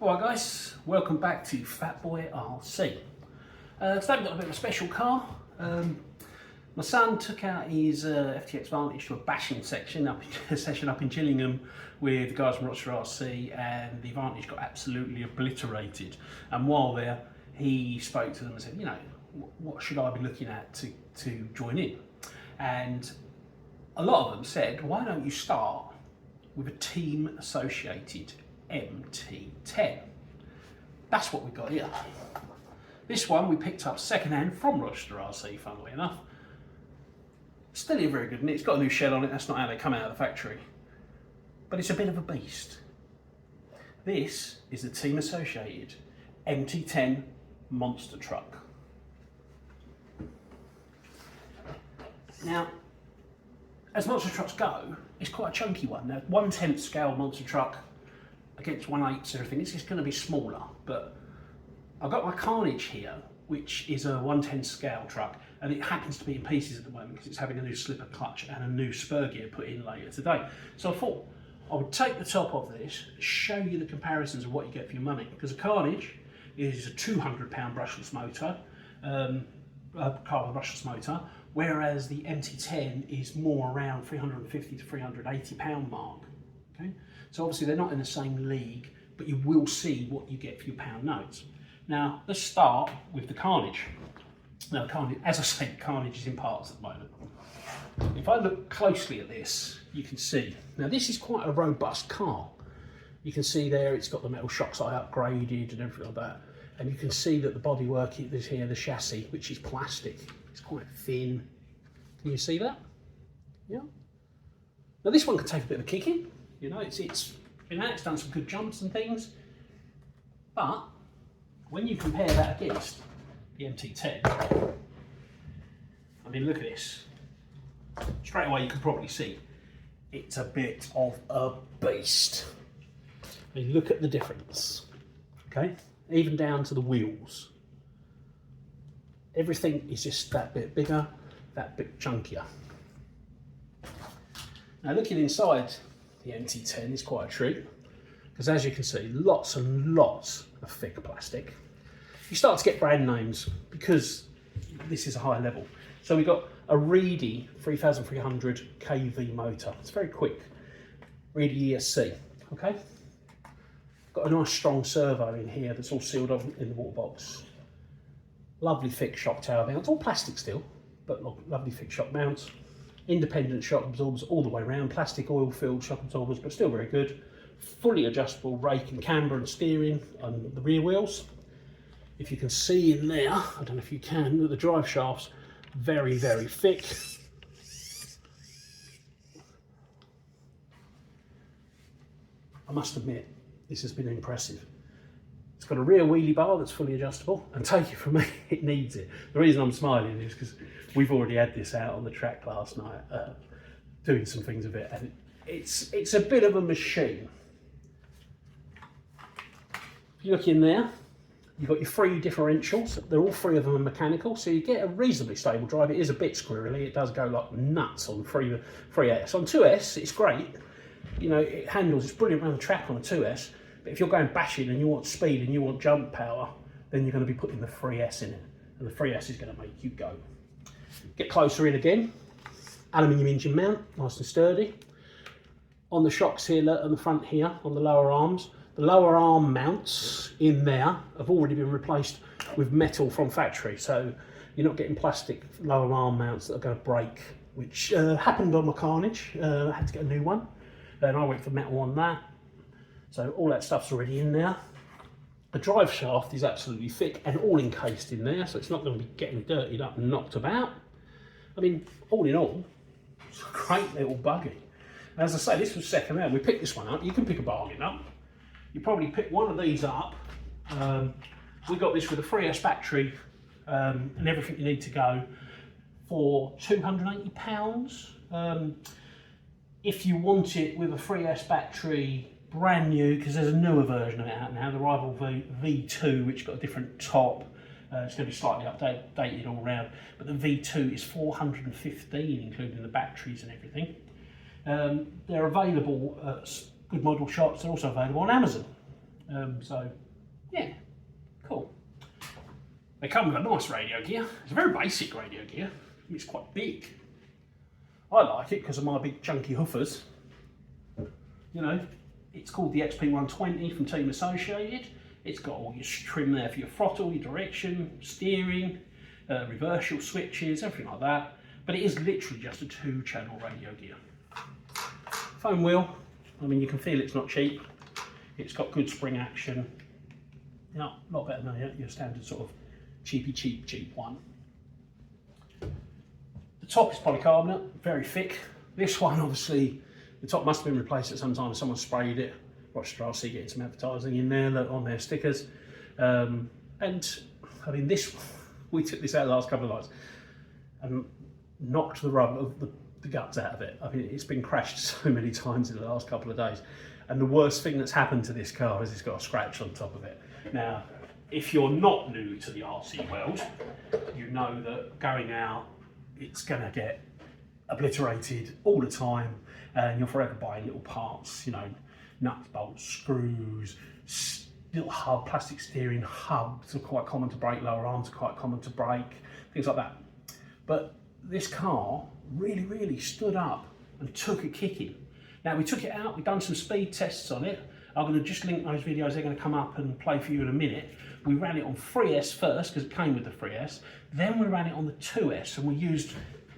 Alright guys, welcome back to Fat Boy RC. Today we've got a bit of a special car. My son took out his FTX Vantage to a bashing session up in Gillingham with the guys from Rochester RC, and the Vantage got absolutely obliterated. And while there, he spoke to them and said, you know, what should I be looking at to join in? And a lot of them said, why don't you start with a Team Associated MT10. That's what we got here. This one we picked up second-hand from Rochester RC, funnily enough. Still very good, and it's got a new shell on it. That's not how they come out of the factory. But it's a bit of a beast. This is the Team Associated MT10 monster truck. Now, as monster trucks go, it's quite a chunky one. Now, 1/10 scale monster truck against 1/8 everything, it's just going to be smaller. But I've got my Carnage here, which is a 1/10 scale truck, and it happens to be in pieces at the moment because it's having a new slipper clutch and a new spur gear put in later today. So I thought I would take the top off this, show you the comparisons of what you get for your money, because a Carnage is a 200-pound brushless motor, carbon brushless motor, whereas the MT10 is more around 350 to 380 pound mark. Okay? So obviously they're not in the same league, but you will see what you get for your pound notes. Now let's start with the Carnage. Now Carnage, as I say, Carnage is in parts at the moment. If I look closely at this, you can see, now this is quite a robust car. You can see there it's got the metal shocks I upgraded and everything like that. And you can see that the bodywork is here, the chassis, which is plastic. It's quite thin. Can you see that? Yeah. Now this one can take a bit of a kicking. You know, it's done some good jumps and things. But when you compare that against the MT10, I mean, look at this. Straight away, you can probably see it's a bit of a beast. I mean, look at the difference. Okay, even down to the wheels. Everything is just that bit bigger, that bit chunkier. Now looking inside the MT10 is quite a treat, because as you can see, lots and lots of thick plastic. You start to get brand names because this is a high level. So we've got a weareae 3300 kV motor. It's very quick. weareae ESC. Okay. Got a nice strong servo in here that's all sealed off in the water box. Lovely thick shock tower mounts, all plastic still, but lovely thick shock mounts. Independent shock absorbers all the way around, plastic oil filled shock absorbers, but still very good. Fully adjustable rake and camber and steering on the rear wheels. If you can see in there, I don't know if you can, that the drive shaft's very, very thick. I must admit, this has been impressive. It's got a rear wheelie bar that's fully adjustable, and take it from me, it needs it. The reason I'm smiling is because we've already had this out on the track last night, doing some things with it, and it's a bit of a machine. If you look in there, you've got your 3 differentials. They're all 3 of them are mechanical, so you get a reasonably stable drive. It is a bit squirrely. It does go like nuts on 3S. On 2S, it's great. You know, it handles, it's brilliant around the track on a 2S. But if you're going bashing and you want speed and you want jump power, then you're going to be putting the 3S in it. And the 3S is going to make you go. Get closer in again. Aluminium engine mount, nice and sturdy. On the shocks here, on the front here, on the lower arms, the lower arm mounts in there have already been replaced with metal from factory. So you're not getting plastic lower arm mounts that are going to break, which happened on my Carnage. I had to get a new one. And I went for metal on that. So all that stuff's already in there. The drive shaft is absolutely thick and all encased in there, so it's not going to be getting dirtied up and knocked about. I mean, all in all, it's a great little buggy. And as I say, this was second hand. We picked this one up. You can pick a bargain up. You probably pick one of these up. We got this with a 3S battery and everything you need to go for £280. If you want it with a 3S battery, brand new, because there's a newer version of it out now, the Rival V2, which got a different top. It's going to be slightly updated all around, but the V2 is 415, including the batteries and everything. They're available at good model shops. They're also available on Amazon. So yeah, cool. They come with a nice radio gear. It's a very basic radio gear. It's quite big. I like it because of my big chunky hoofers. You know, it's called the XP120 from Team Associated. It's got all your trim there for your throttle, your direction, steering, reversal switches, everything like that. But it is literally just a 2-channel radio gear. Foam wheel, I mean, you can feel it's not cheap. It's got good spring action. No, not better than your standard sort of cheap one. The top is polycarbonate, very thick. This one, obviously, the top must have been replaced at some time. Someone sprayed it. Rochester RC getting some advertising in there on their stickers. And I mean, we took this out the last couple of nights and knocked the rub of the guts out of it. I mean, it's been crashed so many times in the last couple of days. And the worst thing that's happened to this car is it's got a scratch on top of it. Now, if you're not new to the RC world, you know that going out, it's going to get obliterated all the time, and you're forever buying little parts, you know, nuts, bolts, screws, little hub, plastic steering hubs are quite common to break, lower arms are quite common to break, things like that. But this car really stood up and took a kicking. Now, we took it out, we've done some speed tests on it. I'm going to just link those videos, they're going to come up and play for you in a minute. We ran it on 3S first, because it came with the 3S. Then we ran it on the 2S, and we used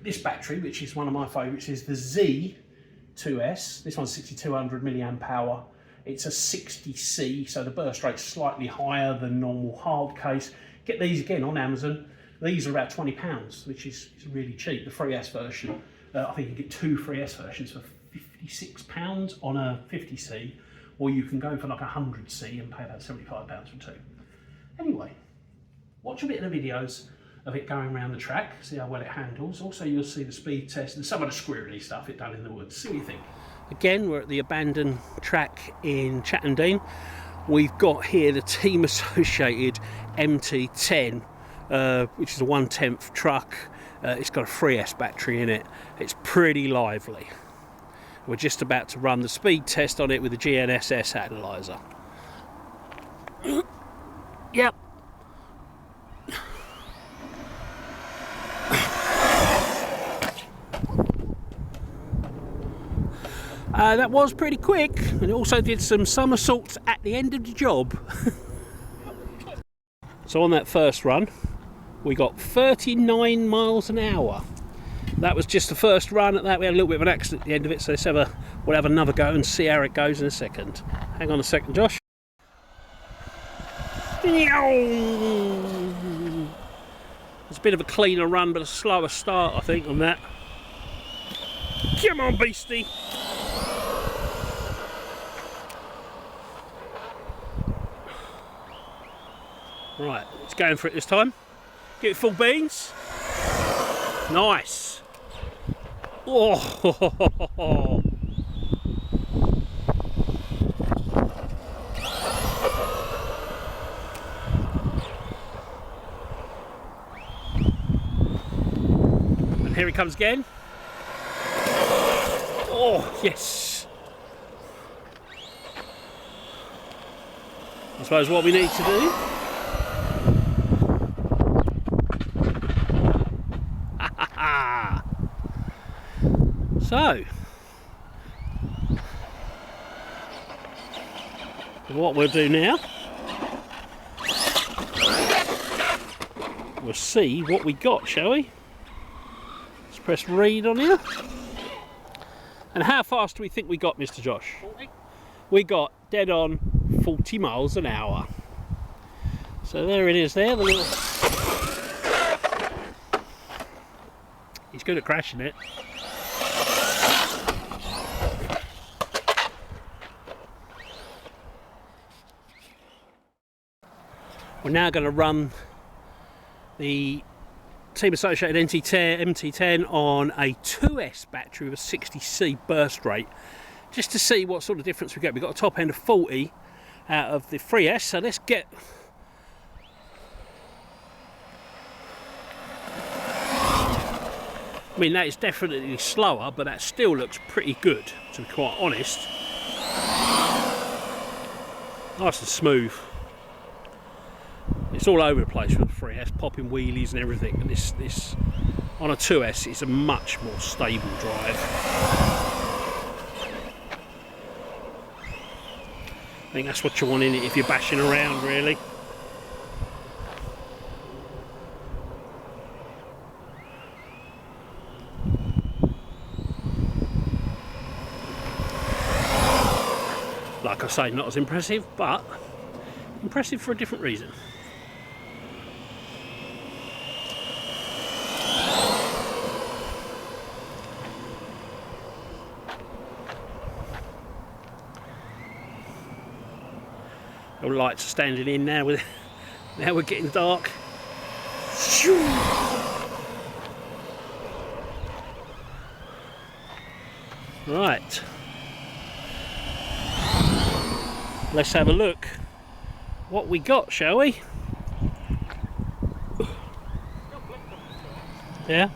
this battery, which is one of my favourites, is the Z2S. This one's 6200 milliamp hour. It's a 60C, so the burst rate's slightly higher than normal hard case. Get these again on Amazon. These are about £20, which is really cheap. The 3S version, I think you can get 2 3S versions for £56 on a 50C, or you can go for like a 100C and pay about £75 for 2. Anyway, watch a bit of the videos of it going around the track, see how well it handles. Also, you'll see the speed test and some of the squirrely stuff it done in the woods. See what you think. Again, we're at the abandoned track in Chatham. We've got here the Team Associated MT10, which is a 1/10 truck. It's got a 3S battery in it. It's pretty lively. We're just about to run the speed test on it with the GNSS analyzer. Yep. That was pretty quick, and it also did some somersaults at the end of the job. So on that first run, we got 39 miles an hour. That was just the first run. At that, we had a little bit of an accident at the end of it, so we'll have another go and see how it goes in a second. Hang on a second, Josh. It's a bit of a cleaner run, but a slower start, I think, on that. Come on, beastie. Right, it's going for it this time. Get it full beans. Nice. Oh. And here he comes again. Oh, yes. I suppose what we need to do . So, what we'll do now, we'll see what we got, shall we? Let's press read on here. And how fast do we think we got, Mr. Josh? 40. We got dead on 40 miles an hour. So there it is there, the little... He's good at crashing it. We're now going to run the Team Associated MT10 on a 2S battery with a 60C burst rate, just to see what sort of difference we get. We've got a top end of 40 out of the 3S, so let's get... I mean, that is definitely slower, but that still looks pretty good, to be quite honest. Nice and smooth. It's all over the place with the 3S, popping wheelies and everything. And this on a 2S is a much more stable drive. I think that's what you want in it if you're bashing around, really. Like I say, not as impressive, but impressive for a different reason. The lights are standing in now. Now we're getting dark. Right. Let's have a look what we got, shall we? Yeah.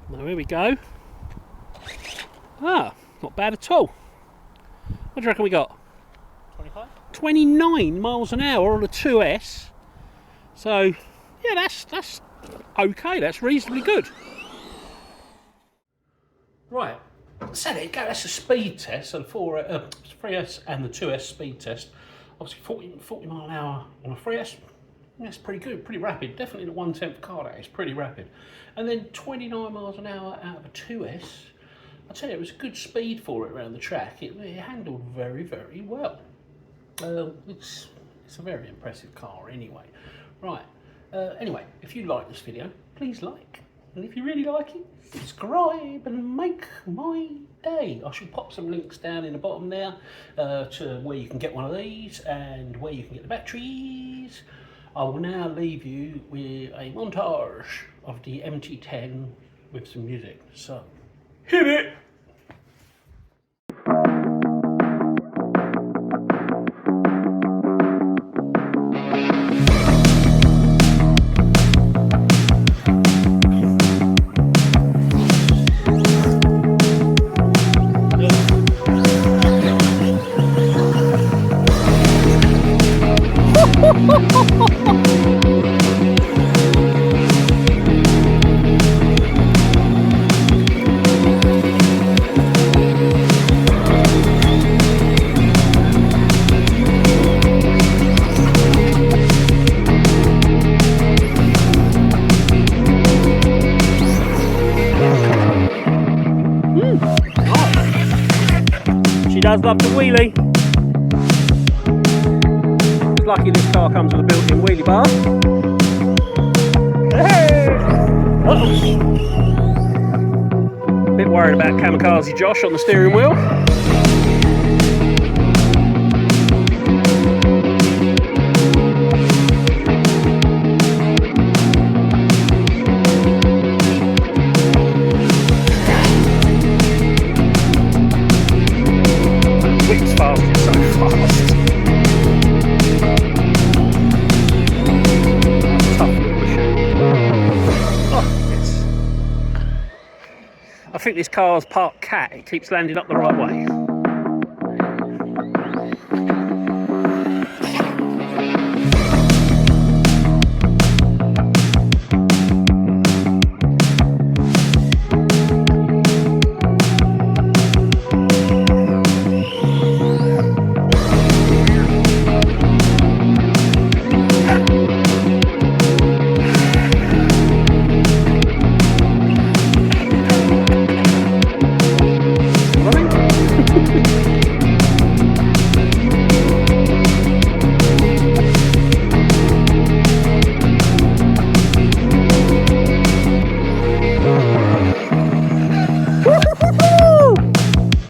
Now here we go. Ah, not bad at all. What do you reckon we got? 25? 29 miles an hour on a 2S. So yeah, that's okay. That's reasonably good. Right. So there you go, that's a speed test. So the 3S and the 2S speed test. Obviously 40 mile an hour on a 3S, that's pretty good, pretty rapid. Definitely the 1/10 car, that is pretty rapid. And then 29 miles an hour out of a 2S, I tell you, it was a good speed for it around the track. It handled very, very well. It's a very impressive car anyway. Right, anyway, if you like this video, please like. And if you really like it, subscribe and make my day. I shall pop some links down in the bottom there to where you can get one of these and where you can get the batteries. I will now leave you with a montage of the MT10 with some music. So, hit it! She does love the wheelie. It's lucky this car comes with a built-in wheelie bar. Hey! Uh-oh. Bit worried about Kamikaze Josh on the steering wheel. I think this car's part cat, it keeps landing up the right way.